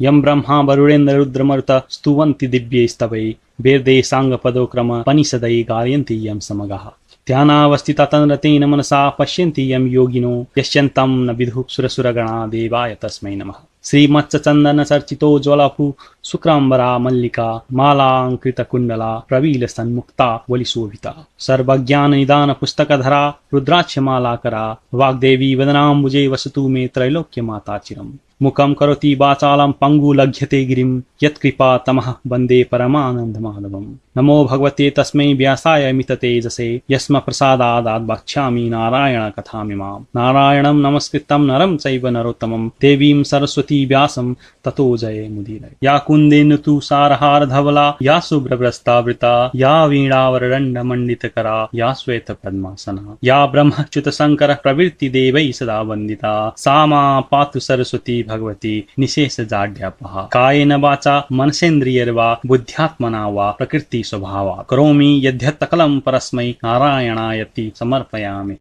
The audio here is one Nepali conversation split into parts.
यं ब्रह्मा वरुणेन्द्र रुद्रमरुत स्तुवन्ति दिव्यैस्तवै वेदै साङ्गपदोक्रम पनिषदै गायन्ति यं समगाः। ध्यानावस्थिता तन्रतेन मनसा पश्यन्ति यं योगिनो यस्यन्तं न विदुः सुरसुरगणा देवाय तस्मै नमः। श्रीमत्सचन्दन चर्चितो ज्वलभू शुक्राम्बरा मल्लिका मालाङ्कृतकुण्डला प्रवील सन्मुक्ता वलिशोभिता सर्वज्ञान निदान पुस्तकधरा रुद्राक्षमालाकरा वाग्देवी वदनाम्बुजे वसतु मे त्रैलोक्य माता चिरम्। मुखं करोति वाचालं पङ्गु लघ्यते गिरिं यत्कृपा तमः वन्दे परमानन्दमाधवम्। नमो भगवते तस्मै व्यासाय मिततेजसे यस्म प्रसादादात् वक्ष्यामि नारायण कथामिमाम्। नारायणं नमस्कृतं नरं चैव नरोत्तमं देवीं सरस्वती व्यासं ततो जये मुदीरये। या कुन्देन्दु तुषारहार धवला या शुभ्रवस्त्रावृता या वीणावरदण्डमण्डितकरा या श्वेतपद्मासना या ब्रह्मच्युत शङ्कर प्रवृत्ति देवैः सदा वन्दिता सा मा पातु सरस्वती भगवती निशेष जाड्यापहा। कायेन वाचा मनसेन्द्रियैर्वा बुद्ध्यात्मना वा प्रकृति स्वभावात् करोमि यद्यत् सकलं परस्मै नारायणायति समर्पयामि।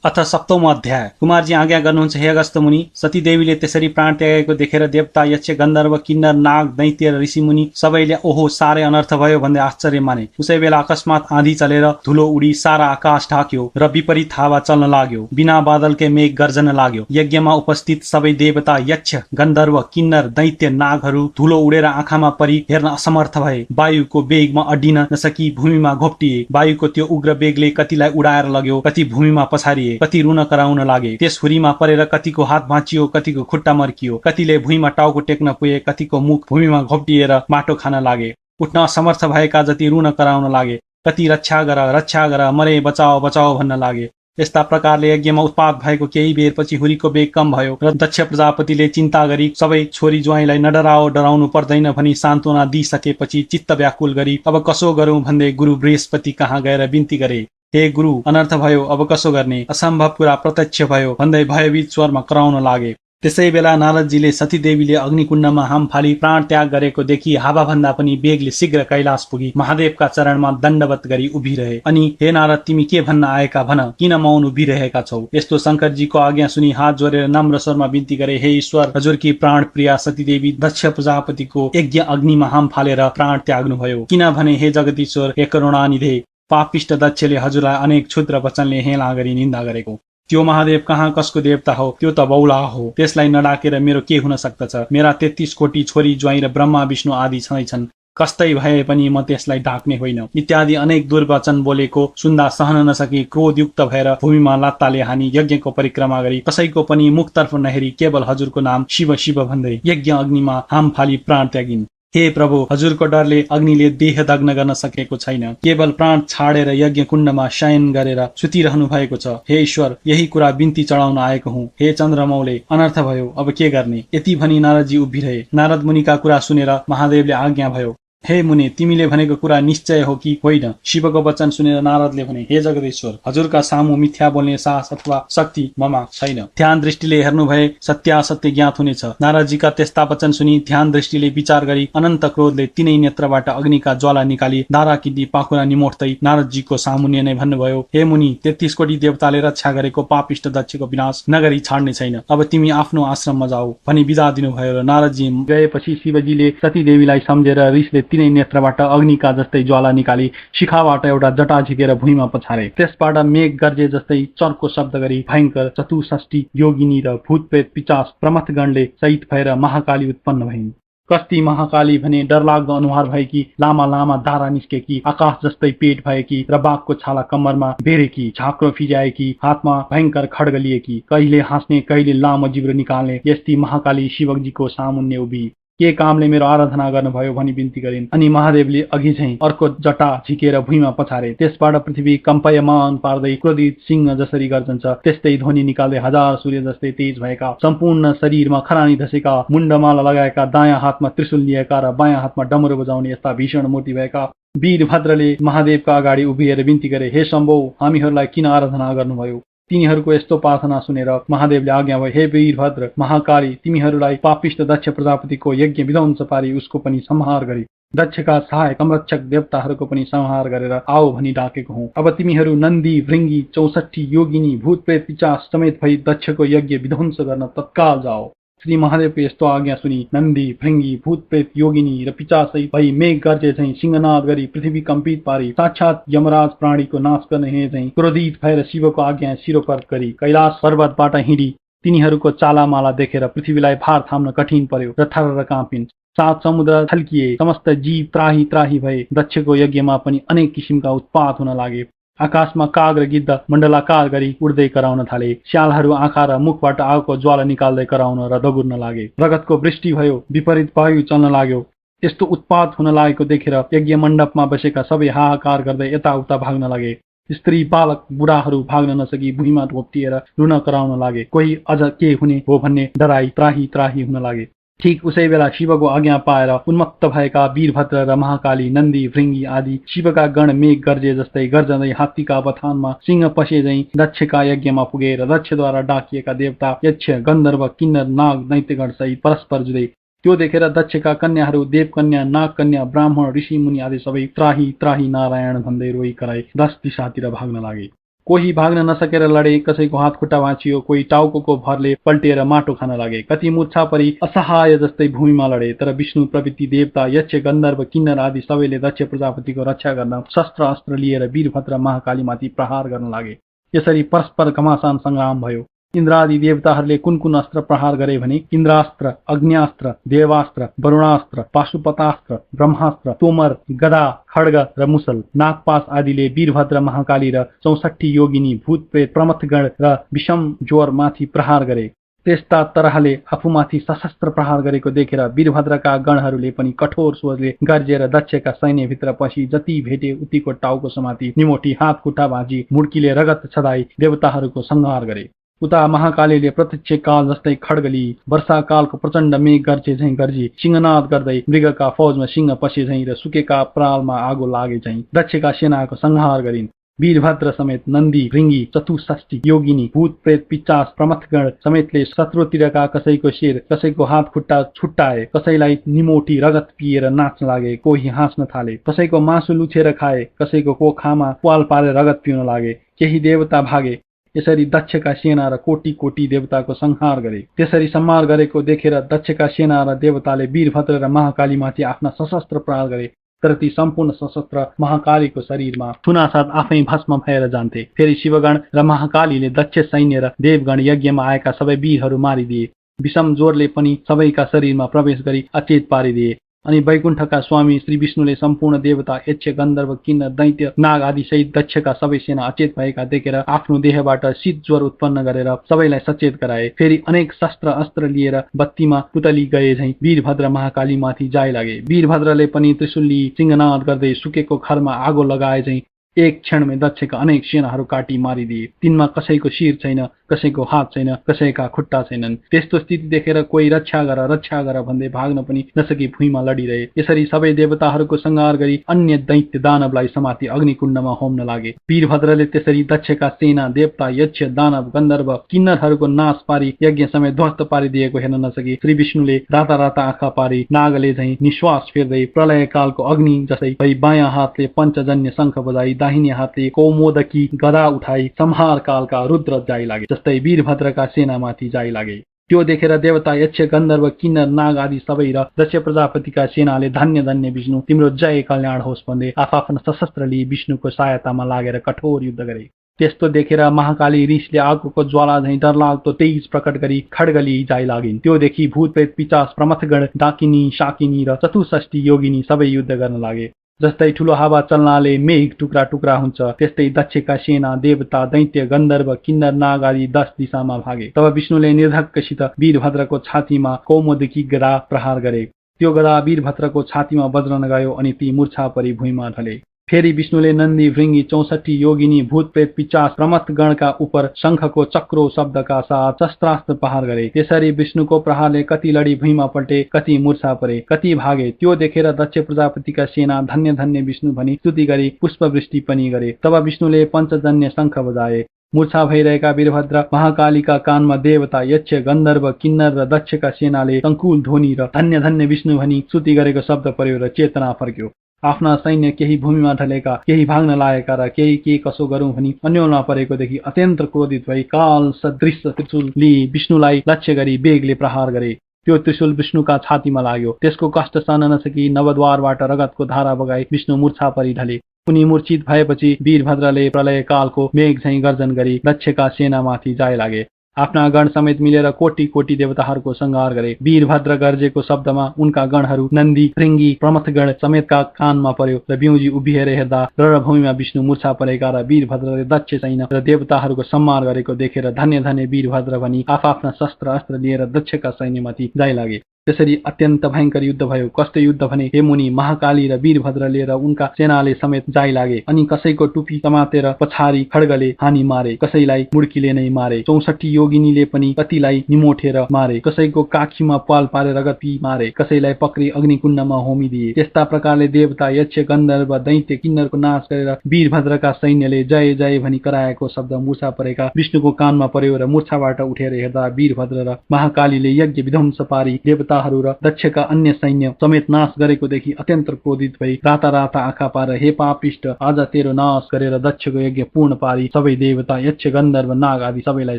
अथ सप्तमो अध्याय। कुमारजी आज्ञा गर्नुहुन्छ हे अगस्त्य मुनि। सती देवीले त्यसरी प्राण त्यागेको देखेर देवता यक्ष गन्धर्व किन्नर नाग दैत्य र ऋषि मुनि सबैले ओहो साह्रै अनर्थ भयो भन्दै आश्चर्य माने। उसै बेला अकस्मात आँधी चलेर धुलो उडी सारा आकाश ढाक्यो र विपरीत हावा चल्न लाग्यो। बिना बादलकै मेघ गर्जन लाग्यो। यज्ञमा उपस्थित सबै देवता यक्ष गन्धर्व किन्नर दैत्य नागहरू धुलो उडेर आँखामा परी हेर्न असमर्थ भए। वायुको वेगमा अड्डिन नसकी भूमिमा घोप्टिए। वायुको त्यो उग्र वेगले कतिलाई उडाएर लग्यो, कति भूमिमा पछारिए, कति रुन कराउन लागे। त्यस हुरीमा परेर कतिको हात भाँचियो, कतिको खुट्टा मर्कियो, कतिले भुइँमा टाउको टेक्न पुगे, कतिको मुख भूमिमा घोप्टिएर माटो खान लागे। उठ्न असमर्थ भएका जति रुन कराउन लागे। कति रक्षा गर मरे बचाओ बचाओ भन्न लागे। यस्ता प्रकारले यज्ञमा उत्पात भएको केही बेरपछि हुरीको वेग कम भयो र दक्ष प्रजापतिले चिन्ता गरी सबै छोरी ज्वाइँलाई नडराओ, डराउनु पर्दैन भनी सान्त्वना दिइसकेपछि चित्त व्याकुल गरी अब कसो गरौं भन्दै गुरु बृहस्पति कहाँ गएर बिन्ती गरे। हे गुरु, अनर्थ भयो, अब कसो गर्ने? असम्भव कुरा प्रत्यक्ष भयो भन्दै भयभीत स्वरमा कराउन लागे। त्यसै बेला नारदजीले सतीदेवीले अग्निकुण्डमा हाम फाली प्राण त्याग गरेको देखि हावाभन्दा पनि वेगले शीघ्र कैलाश पुगी महादेवका चरणमा दण्डवत गरी उभिरहे। अनि हे नारद, तिमी के भन्न आएका भन, किन मौन उभिरहेका छौ? यस्तो शङ्करजीको आज्ञा सुनि हात जोडेर नम्र स्वरमा बिन्ती गरे। हे ईश्वर, हजुरकी प्राण प्रिया सतीदेवी दक्ष प्रजापतिको यज्ञ अग्निमा हाम फालेर प्राण त्याग्नुभयो। किनभने हे जगदीश्वर, हे करुणानिधे, पापिष्ट दक्षले हजुरलाई अनेक क्षुद्र वचनले हेला गरी निन्दा गरेको। त्यो महादेव कहाँ कसको देवता हो? त्यो त बौला हो। त्यसलाई नडाकेर मेरो के हुन सक्दछ? मेरा 33 कोटी छोरी ज्वाइँ र ब्रह्मा विष्णु आदि छँदैछन्। कस्तै भए पनि म त्यसलाई ढाक्ने होइन। इत्यादि अनेक दुर्वचन बोलेको सुन्दा सहन नसकी क्रोधयुक्त भएर भूमिमा लात्ताले हानी यज्ञको परिक्रमा गरी कसैको पनि मुखतर्फ नहेरी केवल हजुरको नाम शिव शिव भन्दै यज्ञ अग्निमा हाम फाली प्राण त्यागिन्। हे प्रभु, हजुरको डरले अग्निले देह दग्न गर्न सकेको छैन। केवल प्राण छाडेर यज्ञ कुण्डमा शयन गरेर सुतिरहनु भएको छ। हे ईश्वर, यही कुरा बिन्ती चढाउन आएको हुँ। हे चन्द्रमौले, अनर्थ भयो, अब के गर्ने? यति भनी नारदजी उभिरहे। नारद मुनिका कुरा सुनेर महादेवले आज्ञा भयो। हे मुनि, तिमीले भनेको कुरा निश्चय हो कि होइन? शिवको वचन सुनेर नारदले भने, हे जगदीश्वर, हजुरका सामु मिथ्या बोल्ने साहस अथवा शक्ति ममा छैन। ध्यान दृष्टिले हेर्नु भए सत्यासत्य ज्ञात हुनेछ। नारदजीका त्यस्ता वचन सुनि ध्यान दृष्टिले विचार गरी अनन्त क्रोधले तिनै नेत्रबाट अग्निका ज्वाला निकाली दारा किन्दी पाखुरा निमोट्दै नारदजीको सामुन्य नै भन्नुभयो, हे मुनि, 33 कोटी देवताले रक्षा गरेको पापिष्ट दक्षको विनाश नगरी छाड्ने छैन। अब तिमी आफ्नो आश्रममा जाऊ भनी बिदा दिनुभयो। र नारदजी गएपछि शिवजीले सतीदेवीलाई सम्झेर रिसले तिनै नेत्रबाट अग्निका जस्तै ज्वाला निकाली शिखाबाट एउटा जटा झिकेर भुइँमा पछारे। त्यसबाट मेघ गर्जे जस्तै चर्को शब्द गरी भयङ्कर चतुष्षष्ठी योगिनी र भूतप्रेत पिचास प्रमथगणले सहित भएर महाकाली उत्पन्न भइन्। कस्ती महाकाली भने डरलाग्दो अनुहार भएकी, लामा लामा धारा निस्केकी, आकाश जस्तै पेट भएकी र बाघको छाला कम्मरमा बेरेकी, झाँक्रो फिजाएकी, हातमा भयङ्कर खड्ग लिएकी, कहिले हाँस्ने कहिले लामो जिब्रो निकाल्ने यस्ती महाकाली शिवजीको सामुन्ने उभि के कामले मेरो आराधना गर्नुभयो भनी बिन्ती गरिन्। अनि महादेवले अघि झैं अर्को जटा झिकेर भुइँमा पछारे। त्यसबाट पृथ्वी कम्पायमान पार्दै क्रोधित सिंह जसरी गर्जन्छ त्यस्तै ध्वनि निकाल्दै हजार सूर्य जस्तै तेज भएका, सम्पूर्ण शरीरमा खरानी धसेका, मुण्डमाला लगाएका, दायाँ हातमा त्रिशूल लिएका र बायाँ हातमा डमरू बजाउने यस्ता भीषण मूर्ति भएका वीरभद्रले महादेवका अगाडि उभिएर बिन्ती गरे, हे शम्भो, हामीहरूलाई किन आराधना गर्नुभयो? तिनीहरूको यस्तो प्रार्थना सुनेर महादेवले आज्ञा भयो, हे वीरभद्र महाकाली, तिमीहरूलाई पापिष्ट दक्ष प्रजापतिको यज्ञ विध्वंस पारी उसको पनि संहार गरी दक्षका सहायक संरक्षक देवताहरूको पनि संहार गरेर आओ भनी डाकेको हुँ। अब तिमीहरू नन्दी भृङ्गी 64 योगिनी भूतप्रेत पिचास समेत भई दक्षको यज्ञ विध्वंस गर्न तत्काल जाओ। श्री महादेवको यस्तो आज्ञा सुनि नन्दी भृङ्गी भूत प्रेत योगिनी र पिचासै भई मेघ गर्जे झैं सिंहनाद गरी पृथ्वी कम्पित पारी साक्षात यमराज प्राणीको नाश गर्ने हे झैं क्रोधित भएर शिवको आज्ञा शिरोपर गरी कैलाश पर्वतबाट हिँडी तिनीहरूको चालामाला देखेर पृथ्वीलाई भार थाम्न कठिन पर्यो र थरर काँपिन्। सात समुद्र थल्किए, समस्त जीव त्राही त्राही भए। दक्षको यज्ञमा पनि अनेक किसिमका उत्पात हुन लागे। आकाशमा काग र गिद्ध मण्डलाकार गरी उड्दै कराउन थाले। स्यालहरू आँखा र मुखबाट आगोको ज्वाला निकाल्दै कराउन र दगुर्न लागे। रगतको वृष्टि भयो, विपरीत वायु चल्न लाग्यो। यस्तो उत्पात हुन लागेको देखेर यज्ञ मण्डपमा बसेका सबै हाहाकार गर्दै यताउता भाग्न लागे। स्त्री बालक बुढाहरू भाग्न नसकी भुइँमा घोप्टिएर रुन कराउन लागे। कोही अझ के हुने हो भन्ने डराई त्राही त्राही हुन लागे। ठीक उसै बेला शिवको आज्ञा पाएर उन्मत्त भएका वीरभद्र र महाकाली, नन्दी भृङ्गी आदि शिवका गण मेघ गर्जे जस्तै गर्जँदै हात्तीका बथानमा सिंह पसे झैं दक्षका यज्ञमा पुगे र दक्षद्वारा डाकिएका देवता, यक्ष, गन्धर्व, किन्नर, नाग, दैत्यगण सहित परस्पर जुधे। त्यो देखेर दक्षका कन्याहरू, देवकन्या, नागकन्या, ब्राह्मण, ऋषि मुनि आदि सबै त्राही त्राही नारायण भन्दै रोई कराई 10 दिशातिर भाग्न लागे। कोही भाग्न नसकेर लडे, कसैको हात खुट्टा भाँचियो, कोही टाउको भरले पल्टिएर माटो खान लागे। कति मूर्छा परी असहाय जस्तै भूमिमा लडे। तर विष्णु प्रवृत्ति देवता, यक्ष, गन्धर्व, किन्नर आदि सबैले दक्ष प्रजापतिको रक्षा गर्न शस्त्र अस्त्र लिएर वीरभद्र महाकालीमाथि प्रहार गर्न लागे। यसरी परस्पर घमासान संग्राम भयो। इन्द्रादि देवताहरूले कुन कुन अस्त्र प्रहार गरे भने इन्द्रास्त्र, अग्न्यास्त्र, देवास्त्र, वरुणास्त्र, पाशुपतास्त्र, ब्रह्मास्त्र, तोमर, गदा, खड्ग र मुसल, नागपास आदिले वीरभद्र महाकाली र 64 योगिनी, भूत प्रेत, प्रमथगण र विषम ज्वर माथि प्रहार गरे। त्यस्ता तरहले आफूमाथि सशस्त्र प्रहार गरेको देखेर वीरभद्रका गणहरूले पनि कठोर स्वरले गर्जेर दक्षका सैन्यभित्र पसी जति भेटे उतिको टाउको समाती, निमोठी, हात खुट्टा भाँची, मुड्कीले रगत छदाई देवताहरूको संहार गरे। उता महाकालीले प्रत्यक्ष काल जस्तै खड्गली, वर्षाकालको प्रचण्ड मेघ गर्जे झैं गर्जी, सिंहनाद गर्दै मृगका फौजमा सिंह पसे झैं र सुकेका प्रालमा आगो लागे झैं दक्षका सेनाको संहार गरिन्। वीरभद्र समेत नन्दी, भृङ्गी, 64 योगिनी, भूत प्रेत, पिचास, प्रमथगण समेतले शत्रुतिरका कसैको शिर, कसैको हात खुट्टा छुट्टाए, कसैलाई निमोठी रगत पिएर नाच्न लागे, कोही हाँस्न थाले, कसैको मासु लुछेर खाए, कसैको कोखामा पाल पारेर रगत पिउन लागे, केही देवता भागे। यसरी दक्षका सेना र कोटी कोटी देवताको संहार गरे। त्यसरी संहार गरेको देखेर दक्षका सेना र देवताले वीरभद्र र महाकालीमाथि आफ्ना सशस्त्र प्रहार गरे। तर ती सम्पूर्ण सशस्त्र महाकालीको शरीरमा थुनासाथ आफै भस्म भएर जान्थे। फेरि शिवगण र महाकालीले दक्ष सैन्य र देवगण यज्ञमा आएका सबै वीरहरू मारिदिए। विषम ज्वरले पनि सबैका शरीरमा प्रवेश गरी अचेत पारिदिए। अनि वैकुण्ठका स्वामी श्री विष्णुले सम्पूर्ण देवता, यक्ष, गन्धर्व, किन्नर, दैत्य, नाग आदि सहित दक्षका सबै सेना अचेत भएका देखेर आफ्नो देहबाट शीत ज्वर उत्पन्न गरेर सबैलाई सचेत गराए। फेरि अनेक शस्त्र अस्त्र लिएर बत्तीमा पुतली गए झैं वीरभद्र महाकालीमाथि जाय लागे। वीरभद्रले पनि त्रिशूली सिंहनाद गर्दै सुकेको खरमा आगो लगाए झैं एक क्षणमै दक्षका अनेक सेनाहरू काटी मारिदिए। तिनमा कसैको शिर छैन, कसैको हात छैन, कसैका खुट्टा छैनन्। त्यस्तो स्थिति देखेर कोही रक्षा गर भन्दै भाग्न पनि नसकी भुइँमा लडिरहे। यसरी सबै देवताहरूको संहार गरी अन्य दैत्य दानवलाई समाति अग्निकुण्डमा होम्न लागे। वीरभद्रले त्यसरी दक्षका सेना, देवता, यक्ष, दानव, गन्धर्व, किन्नरहरूको नाश पारी यज्ञ समेत ध्वस्त पारिदिएको हेर्न नसकी श्री विष्णुले राता राता आँखा पारी नागले झैं निश्वास फेर्दै प्रलय कालको अग्नि जसै भई बायाँ हातले पञ्चजन्य शंख बजाई, दाहिने हातले कौमोदकी गदा उठाई संहार कालका रुद्र जाई लागे जस्तै वीरभद्रका सेनामाथि जाई लागे। त्यो देखेर देवता, यक्ष, गन्धर्व, किन्नर, नाग आदि सबै र दक्ष प्रजापतिका सेनाले धन्य धन्य विष्णु, तिम्रो जय कल्याण होस् भन्दै आफ्ना सशस्त्र लिई विष्णुको सहायतामा लागेर कठोर युद्ध गरे। त्यस्तो देखेर महाकाली रिसले आगोको ज्वाला झैं डरलाग्दो तेज प्रकट गरी खड्गली जाई लागिन्। त्यो देखि भूत प्रेत, पिचास, प्रमथगण, डाकिनी, शाकिनी र 64 योगिनी सबै युद्ध गर्न लागे। जस्तै ठूलो हावा चल्नाले मेघ टुक्रा टुक्रा हुन्छ, त्यस्तै दक्षका सेना, देवता, दैत्य, गन्धर्व, किन्नर, नाग आदि 10 दिशामा भागे। तब विष्णुले निर्धक्कसित वीरभद्रको छातीमा कौमोदकी गदा प्रहार गरे। त्यो गदा वीरभद्रको छातीमा बज्रन गयो अनि ती मूर्छा परी भुइँमा ढले। फेरि विष्णुले नन्दी, भृङ्गी, 64 योगिनी, भूत प्रेत, पिचास, प्रमथ गणका उपर शंखको चक्रो शब्दका साथ शस्त्रास्त्र प्रहार गरे। त्यसरी विष्णुको प्रहारले कति लडी भुइँमा पल्टे, कति मूर्छा परे, कति भागे। त्यो देखेर दक्ष प्रजापतिका सेना धन्य धन्य विष्णु भनी स्तुति गरी पुष्पवृष्टि पनि गरे। तब विष्णुले पञ्चजन्य शंख बजाए। मूर्छा भइरहेका वीरभद्र महाकालीका कानमा देवता, यक्ष, गन्धर्व, किन्नर र दक्षका सेनाले संकुल ध्वनि र धन्य धन्य विष्णु भनी स्तुति गरेको शब्द पर्यो र चेतना फर्क्यो। आफ्ना सैन्य केही भूमिमा ढलेका, केही भाग्न लागेका र केही के कसो गरौं भनी अन्योलमा परेकोदेखि अत्यन्त क्रोधित भई काल सदृश त्रिशूल लिई विष्णुलाई लक्ष्य गरी वेगले प्रहार गरे। त्यो त्रिशूल विष्णुका छातीमा लाग्यो। त्यसको कष्ट सहन नसकी नवद्वारबाट रगतको धारा बगाई विष्णु मूर्छा परि ढले। उनी मूर्छित भएपछि वीरभद्रले प्रलय कालको मेघ झैं गर्जन गरी दक्षका सेनामाथि जाय लागे। आफ्ना गण समेत मिलेर कोटी कोटी देवताहरूको संहार गरे। वीरभद्र गर्जेको शब्दमा उनका गणहरू नन्दी, भृंगी, प्रमथगण समेतका कानमा पर्यो र बिउजी उभिएर हेर्दा रणभूमिमा विष्णु मूर्छा परेका र वीरभद्रले दक्ष सैन्य र देवताहरूको सम्मान गरेको देखेर धन्य धन्य वीरभद्र भनी आफ्ना शस्त्र अस्त्र लिएर दक्षका सैन्यमाथि जाय लागे। त्यसरी अत्यन्त भयंकर युद्ध भयो। कस्तो युद्ध भने हे मुनि, महाकाली र वीरभद्र लिएर उनका सेनाले समेत जाय लागे। अनि कसैको टुपी समातेर पछाडि खड्गले हानी मारे, कसैलाई मुड्कीले नै मारे। 64 योगिनीले पनि कतिलाई निमोठेर मारे, कसैको काखीमा पाल पारेर रगत पी मारे, कसैलाई पक्री अग्निकुण्डमा होमिदिए। त्यस्ता प्रकारले देवता, यक्ष, गन्धर्व, दैत्य, किन्नरको नाश गरेर वीरभद्रका सैन्यले जय जय भनी कराएको शब्द मूर्छा परेका विष्णुको कानमा पर्यो र मूर्छाबाट उठेर हेर्दा वीरभद्र र महाकालीले यज्ञ विध्वंस पारी देवताहरू र दक्षका अन्य सैन्य समेत नाश गरेकोदेखि अत्यन्त क्रोधित भई राता राता आँखा पारेर हे पापिष्ट, आज तेरो नाश गरेर दक्षको यज्ञ पूर्ण पारी सबै देवता, यक्ष, गन्धर्व, नाग आदि सबैलाई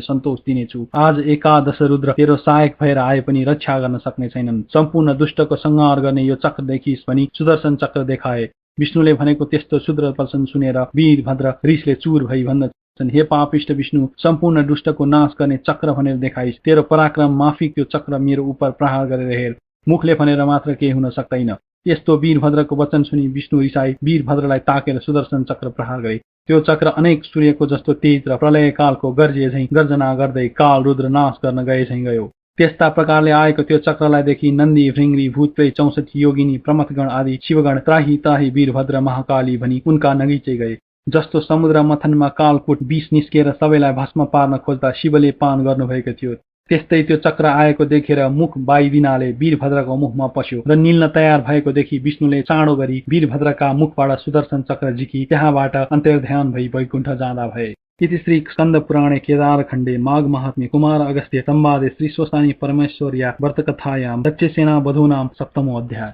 सन्तोष दिनेछु। आज एकादश रुद्र तेरो सहायक भएर आए पनि रक्षा गर्न सक्ने छैनन्। सम्पूर्ण दुष्टको संहार गर्ने यो चक्र देखिस् भनी सुदर्शन चक्र देखाए। विष्णुले भनेको त्यस्तो शुद्र वचन सुनेर वीरभद्र रिसले चूर भई भन्दछन्, हे पापिष्ट विष्णु, सम्पूर्ण दुष्टको नाश गर्ने चक्र भनेर देखाइस्। तेरो पराक्रम माफिक यो चक्र मेरो उपर प्रहार गरेर हेर। मुखले भनेर मात्र केही हुन सक्दैन। यस्तो वीरभद्रको वचन सुनि विष्णु रिसाई वीरभद्रलाई ताकेर सुदर्शन चक्र प्रहार गरे। त्यो चक्र अनेक सूर्यको जस्तो तेज र प्रलय कालको गर्जे झैं गर्जना गर्दै काल रुद्र नाश गर्न गए झैं गयो। त्यस्ता प्रकारले आएको त्यो चक्रलाई देखि नन्दी, भृंगी, भूतप्रेत, 64 योगिनी, प्रमथगण आदि शिवगण त्राही त्राही वीरभद्र महाकाली भनी उनका नगिचै गए। जस्तो समुद्र मथनमा कालकुट विष निस्केर सबैलाई भस्म पार्न खोज्दा शिवले पान गर्नुभएको थियो, त्यस्तै त्यो चक्र आएको देखेर मुख बाइदिनाले वीरभद्रको मुखमा पस्यो र निल्न तयार भएको देखि विष्णुले चाँडो गरी वीरभद्रका मुखबाट सुदर्शन चक्र झिकी त्यहाँबाट अन्तर्ध्यान भई वैकुण्ठ जाँदा भए। इति श्री स्कन्द पुराणे केदारखण्डे माघ महात्म्ये कुमार अगस्त्य संवादे श्री स्वस्तानी परमेश्वर्या व्रतकथायां दक्षसेना वधूनां 7मो अध्याय।